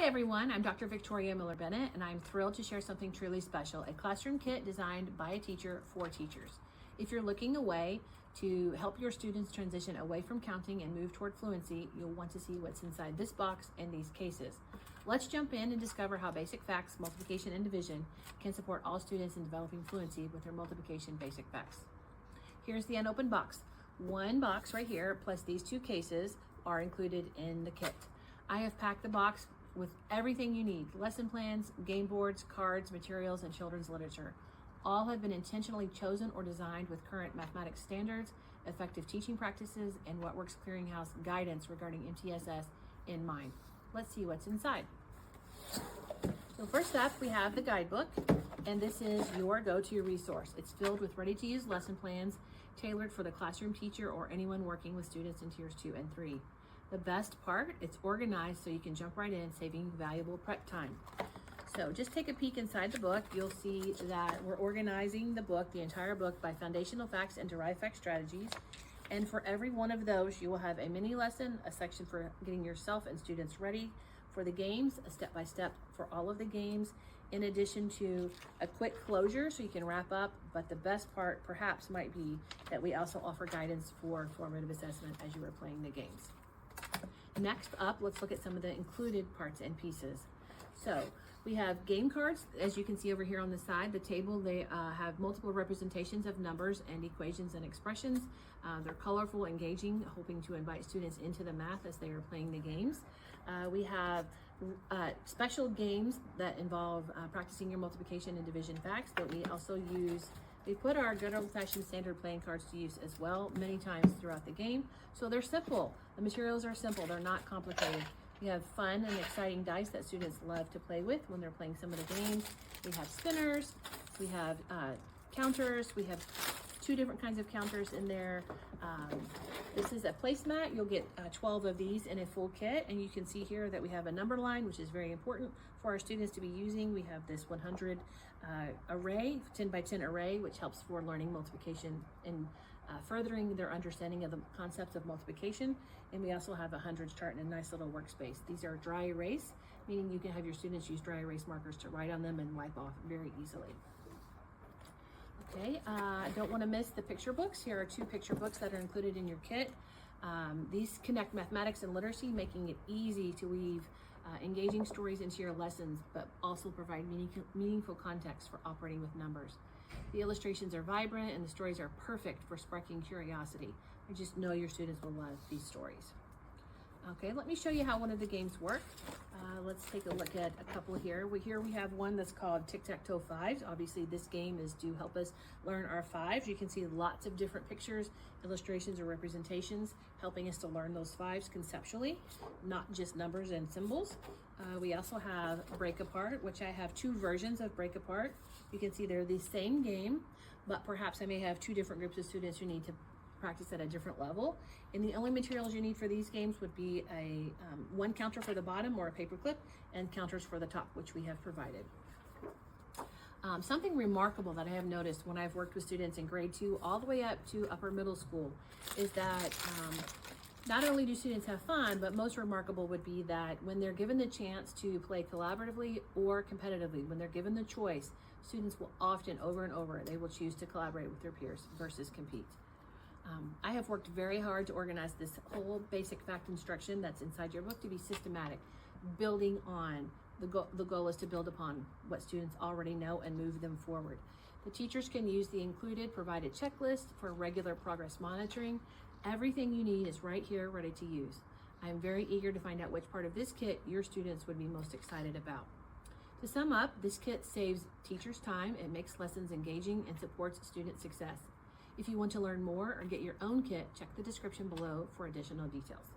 everyone, I'm Dr. Victoria Miller Bennet, and I'm thrilled to share something truly special, a classroom kit designed by a teacher for teachers. If you're looking away to help your students transition away from counting and move toward fluency, you'll want to see what's inside this box and these cases. Let's jump in and discover how basic facts, multiplication, and division can support all students in developing fluency with their multiplication basic facts. Here's the unopened box. One box right here, plus these two cases, are included in the kit. I have packed the box with everything you need: lesson plans, game boards, cards, materials, and children's literature. All have been intentionally chosen or designed with current mathematics standards, effective teaching practices, and What Works Clearinghouse guidance regarding MTSS in mind. Let's see what's inside. So first up, we have the guidebook, and this is your go-to resource. It's filled with ready-to-use lesson plans tailored for the classroom teacher or anyone working with students in tiers 2 and 3. The best part, it's organized so you can jump right in, saving valuable prep time. So just take a peek inside the book. You'll see that we're organizing the book, the entire book, by foundational facts and derived fact strategies. And for every one of those, you will have a mini lesson, a section for getting yourself and students ready for the games, a step-by-step for all of the games, in addition to a quick closure so you can wrap up. But the best part perhaps might be that we also offer guidance for formative assessment as you are playing the games. Next up, let's look at some of the included parts and pieces. So we have game cards, as you can see over here on the side. The table, they have multiple representations of numbers and equations and expressions. They're colorful, engaging, hoping to invite students into the math as they are playing the games. We have special games that involve practicing your multiplication and division facts, but we also use, we put our good old-fashioned standard playing cards to use as well many times throughout the game. So they're simple. The materials are simple. They're not complicated. We have fun and exciting dice that students love to play with when they're playing some of the games. We have spinners. We have counters. We have two different kinds of counters in there. This is a placemat. You'll get 12 of these in a full kit, and you can see here that we have a number line, which is very important for our students to be using. We have this 100 array, 10 by 10 array, which helps for learning multiplication and furthering their understanding of the concepts of multiplication. And we also have a hundreds chart and a nice little workspace. These are dry erase, meaning you can have your students use dry erase markers to write on them and wipe off very easily. Okay, don't want to miss the picture books. Here are two picture books that are included in your kit. These connect mathematics and literacy, making it easy to weave engaging stories into your lessons, but also provide meaningful context for operating with numbers. The illustrations are vibrant and the stories are perfect for sparking curiosity. I just know your students will love these stories. Okay, let me show you how one of the games work. Let's take a look at a couple here. Here we have one that's called Tic-Tac-Toe Fives. Obviously, this game is to help us learn our fives. You can see lots of different pictures, illustrations, or representations, helping us to learn those fives conceptually, not just numbers and symbols. We also have Break Apart, which I have two versions of Break Apart. You can see they're the same game, but perhaps I may have two different groups of students who need to practice at a different level. And the only materials you need for these games would be a one counter for the bottom or a paper clip, and counters for the top, which we have provided. Something remarkable that I have noticed when I've worked with students in grade 2 all the way up to upper middle school is that not only do students have fun, but most remarkable would be that when they're given the chance to play collaboratively or competitively, when they're given the choice, students will often, over and over, they will choose to collaborate with their peers versus compete. I have worked very hard to organize this whole basic fact instruction that's inside your book to be systematic, building on, the goal is to build upon what students already know and move them forward. The teachers can use the included provided checklist for regular progress monitoring. Everything you need is right here, ready to use. I am very eager to find out which part of this kit your students would be most excited about. To sum up, this kit saves teachers time, it makes lessons engaging, and supports student success. If you want to learn more or get your own kit, check the description below for additional details.